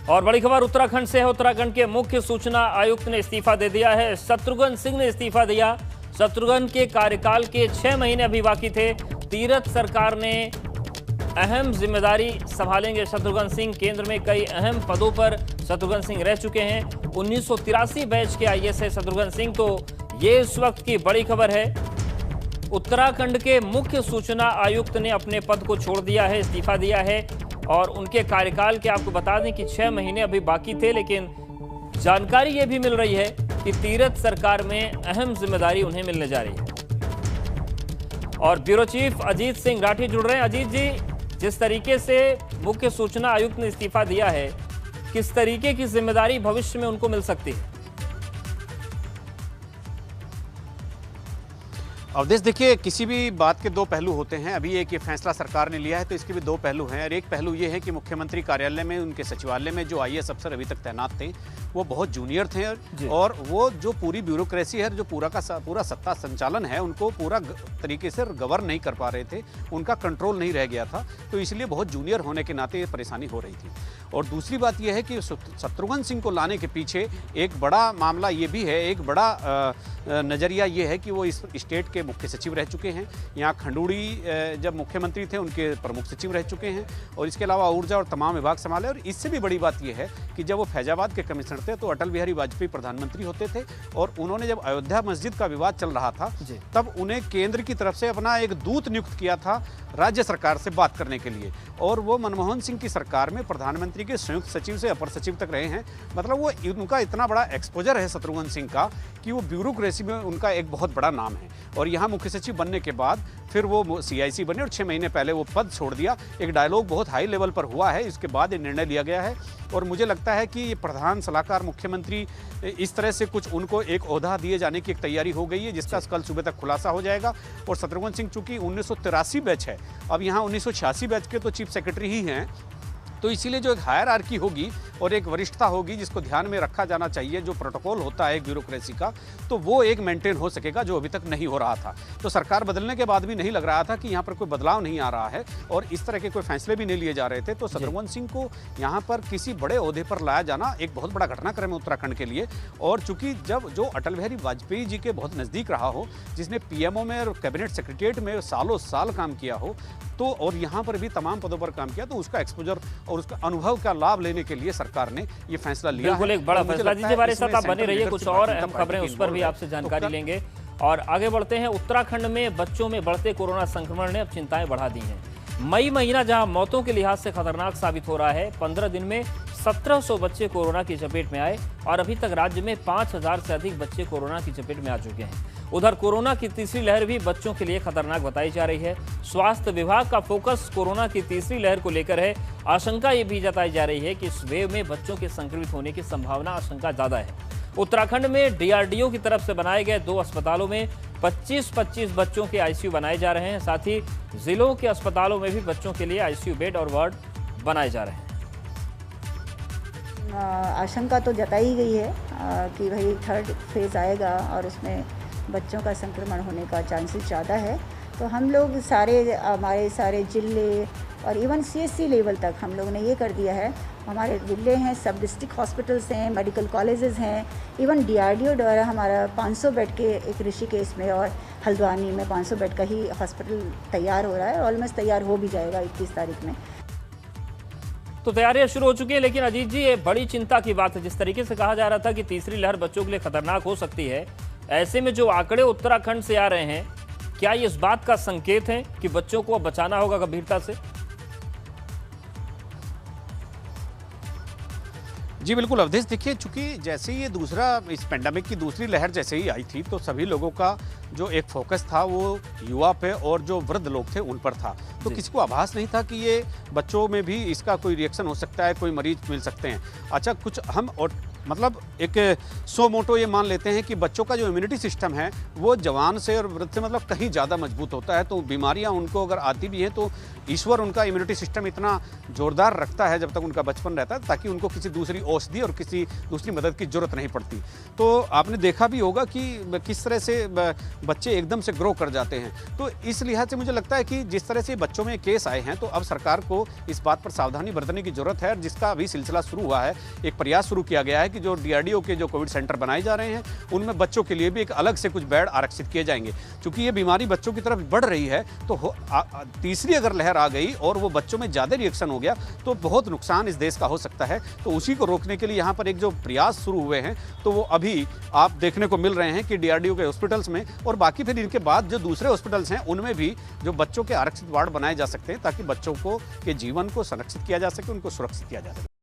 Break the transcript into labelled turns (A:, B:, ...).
A: और बड़ी खबर उत्तराखंड से है। उत्तराखंड के मुख्य सूचना आयुक्त ने इस्तीफा दे दिया है। शत्रुघ्न सिंह ने इस्तीफा दिया। शत्रुघ्न के कार्यकाल के 6 महीने अभी बाकी थे। तीरथ सरकार ने अहम जिम्मेदारी संभालेंगे शत्रुघ्न सिंह। केंद्र में कई अहम पदों पर शत्रुघ्न सिंह रह चुके हैं। 1983 बैच के आईएएस है शत्रुघ्न सिंह। तो ये इस वक्त की बड़ी खबर है। उत्तराखंड के मुख्य सूचना आयुक्त ने अपने पद को छोड़ दिया है, इस्तीफा दिया है। और उनके कार्यकाल के आपको बता दें कि 6 महीने अभी बाकी थे, लेकिन जानकारी ये भी मिल रही है कि तीरथ सरकार में अहम जिम्मेदारी उन्हें मिलने जा रही है। और ब्यूरो चीफ अजीत सिंह राठी जुड़ रहे हैं। अजीत जी, जिस तरीके से मुख्य सूचना आयुक्त ने इस्तीफा दिया है, किस तरीके की जिम्मेदारी भविष्य में उनको मिल सकती है?
B: अवधेश, देखिए, किसी भी बात के दो पहलू होते हैं। अभी एक ये फैसला सरकार ने लिया है तो इसके भी दो पहलू हैं। और एक पहलू ये है कि मुख्यमंत्री कार्यालय में, उनके सचिवालय में जो आईएएस अफसर अभी तक तैनात थे वो बहुत जूनियर थे और वो जो पूरी ब्यूरोक्रेसी है, जो पूरा सत्ता संचालन है, उनको पूरा तरीके से गवर्न नहीं कर पा रहे थे। उनका कंट्रोल नहीं रह गया था, तो इसलिए बहुत जूनियर होने के नाते परेशानी हो रही थी। और दूसरी बात यह है कि शत्रुघ्न सिंह को लाने के पीछे एक बड़ा मामला ये भी है, एक बड़ा नज़रिया ये है कि वो इस स्टेट के मुख्य सचिव रह चुके हैं। यहाँ खंडूड़ी जब मुख्यमंत्री थे उनके प्रमुख सचिव रह चुके हैं। और इसके अलावा ऊर्जा और तमाम विभाग संभाले। और इससे भी बड़ी बात यह है कि जब वो फैजाबाद के कमिश्नर थे तो अटल बिहारी वाजपेयी प्रधानमंत्री होते थे। और उन्होंने जब अयोध्या मस्जिद का विवाद चल रहा था तब उन्हें केंद्र की तरफ से अपना एक दूत नियुक्त किया था राज्य सरकार से बात करने के लिए। और वो मनमोहन सिंह की सरकार में प्रधानमंत्री के संयुक्त सचिव से अपर सचिव तक रहे हैं। मतलब वो उनका इतना बड़ा एक्सपोजर है शत्रुघ्न सिंह का कि वो ब्यूरोक्रेसी में उनका एक बहुत बड़ा नाम है। और यहाँ मुख्य सचिव बनने के बाद फिर वो सीआईसी बने और 6 महीने पहले वो पद छोड़ दिया। एक डायलॉग बहुत हाई लेवल पर हुआ है, इसके बाद ये निर्णय लिया गया है। और मुझे लगता है कि ये प्रधान सलाहकार मुख्यमंत्री इस तरह से कुछ उनको एक ओहदा दिए जाने की एक तैयारी हो गई है, जिसका कल सुबह तक खुलासा हो जाएगा। और शत्रुघ्न सिंह चूंकि 1983 बैच है, अब यहाँ 1986 बैच के तो चीफ सेक्रेटरी ही हैं, तो इसीलिए जो एक हायरार्की होगी और एक वरिष्ठता होगी जिसको ध्यान में रखा जाना चाहिए, जो प्रोटोकॉल होता है ब्यूरोक्रेसी का, तो वो एक मेंटेन हो सकेगा, जो अभी तक नहीं हो रहा था। तो सरकार बदलने के बाद भी नहीं लग रहा था कि यहाँ पर कोई बदलाव नहीं आ रहा है और इस तरह के कोई फैसले भी नहीं लिए जा रहे थे। तो शत्रुघ्न सिंह को यहाँ पर किसी बड़े ओहदे पर लाया जाना एक बहुत बड़ा घटनाक्रम है उत्तराखंड के लिए। और चूंकि जब जो अटल बिहारी वाजपेयी जी के बहुत नज़दीक रहा हो, जिसने पीएमओ में और कैबिनेट सेक्रेटरीट में सालों साल काम किया हो, तो और यहाँ पर भी तमाम पदों पर काम किया, तो उसका एक्सपोजर और उसका अनुभव का लाभ लेने के लिए सरकार ने ये फैसला लिया।
A: बिल्कुल एक बड़ा फैसला। जी, हमारे साथ आप बने रहिए, कुछ और अहम खबरें उस पर भी आपसे जानकारी लेंगे। और आगे बढ़ते हैं। उत्तराखंड में बच्चों में बढ़ते कोरोना संक्रमण ने अब चिंताएं बढ़ा दी हैं। मई महीना जहां मौतों के लिहाज से खतरनाक साबित हो रहा है, 15 दिन में 1700 बच्चे कोरोना की चपेट में आए और अभी तक राज्य में 5000 से अधिक बच्चे कोरोना की चपेट में आ चुके हैं। उधर कोरोना की तीसरी लहर भी बच्चों के लिए खतरनाक बताई जा रही है। स्वास्थ्य विभाग का फोकस कोरोना की तीसरी लहर को लेकर है। आशंका ये भी जताई जा रही है कि इस वेव में बच्चों के संक्रमित होने की संभावना आशंका ज्यादा है। उत्तराखंड में डीआरडीओ की तरफ से बनाए गए 2 अस्पतालों में 25-25 बच्चों के आईसीयू बनाए जा रहे हैं। साथ ही जिलों के अस्पतालों में भी बच्चों के लिए आईसीयू बेड और वार्ड बनाए जा रहे हैं।
C: आशंका तो जताई गई है कि भाई 3rd फेज़ आएगा और उसमें बच्चों का संक्रमण होने का चांसेस ज़्यादा है। तो हम लोग हमारे सारे जिले और इवन सीएससी लेवल तक हम लोगों ने ये कर दिया है। हमारे जिले हैं, सब डिस्ट्रिक्ट हॉस्पिटल्स हैं, मेडिकल कॉलेजेस हैं। इवन डीआरडीओ द्वारा हमारा 500 बेड के एक ऋषिकेश में और हल्द्वानी में 500 बेड का ही हॉस्पिटल तैयार हो रहा है। ऑलमोस्ट तैयार हो भी जाएगा 21 तारीख में।
A: तो तैयारियां शुरू हो चुकी है। लेकिन अजीत जी, ये बड़ी चिंता की बात है। जिस तरीके से कहा जा रहा था कि तीसरी लहर बच्चों के लिए खतरनाक हो सकती है, ऐसे में जो आंकड़े उत्तराखंड से आ रहे हैं, क्या ये इस बात का संकेत है कि बच्चों को अब बचाना होगा गंभीरता से?
B: जी बिल्कुल अवधेश, देखिए, चूंकि जैसे ही ये इस पेंडेमिक की दूसरी लहर जैसे ही आई थी तो सभी लोगों का जो एक फोकस था वो युवा पे और जो वृद्ध लोग थे उन पर था। तो किसी को आभास नहीं था कि ये बच्चों में भी इसका कोई रिएक्शन हो सकता है, कोई मरीज मिल सकते हैं। अच्छा, कुछ हम और मतलब एक सो मोटो ये मान लेते हैं कि बच्चों का जो इम्यूनिटी सिस्टम है वो जवान से और वृद्ध से मतलब कहीं ज़्यादा मजबूत होता है। तो बीमारियां उनको अगर आती भी हैं तो ईश्वर उनका इम्यूनिटी सिस्टम इतना जोरदार रखता है जब तक उनका बचपन रहता है, ताकि उनको किसी दूसरी औषधि और किसी दूसरी मदद की जरूरत नहीं पड़ती। तो आपने देखा भी होगा कि किस तरह से बच्चे एकदम से ग्रो कर जाते हैं। तो इस लिहाज से मुझे लगता है कि जिस तरह से बच्चों में केस आए हैं तो अब सरकार को इस बात पर सावधानी बरतने की जरूरत है, जिसका अभी सिलसिला शुरू हुआ है। एक प्रयास शुरू किया गया है कि जो DRDO के जो कोविड सेंटर बनाए जा रहे हैं उनमें बच्चों के लिए भी एक अलग से कुछ बेड आरक्षित किए जाएंगे। क्योंकि ये बीमारी बच्चों की तरफ बढ़ रही है तो तीसरी अगर लहर आ गई और वो बच्चों में ज़्यादा रिएक्शन हो गया तो बहुत नुकसान इस देश का हो सकता है। तो उसी को रोकने के लिए यहाँ पर एक जो प्रयास शुरू हुए हैं तो वो अभी आप देखने को मिल रहे हैं कि DRDO के हॉस्पिटल्स में और बाकी फिर इनके बाद जो दूसरे हॉस्पिटल्स हैं उनमें भी जो बच्चों के आरक्षित वार्ड बनाए जा सकते हैं, ताकि बच्चों को के जीवन को संरक्षित किया जा सके, उनको सुरक्षित किया जा सके।